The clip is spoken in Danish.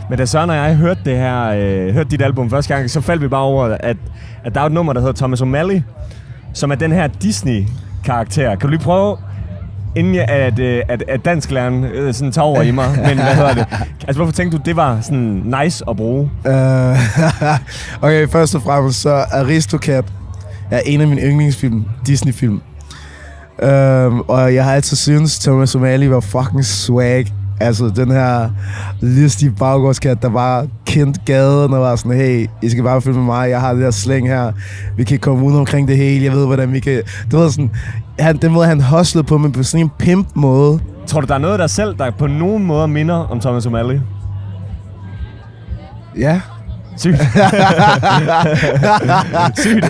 Men da Søren og jeg hørte dit album første gang, så faldt vi bare over, at der er et nummer, der hedder Thomas O'Malley, som er den her Disney-karakter. Kan du lige prøve, inden at dansklæreren sådan tager over i mig, men hvad hedder det? Altså, hvorfor tænkte du, det var sådan nice at bruge? Okay, først og fremmest så Aristocat er en af mine yndlingsfilm, Disney-film. Og jeg har altid syntes, Thomas O'Malley var fucking swag. Altså, den her listige baggårdskat, der bare kendte gaden og var sådan, hey, I skal bare følge med mig, jeg har det her slæng her, vi kan komme ud omkring det hele, jeg ved, hvordan vi kan... Det var sådan, den måde, han hustlede på, men på sådan en pimp-måde. Tror du, der er noget af dig selv, der på nogen måde minder om Thomas O'Malley? Ja. Sygt. Sygt.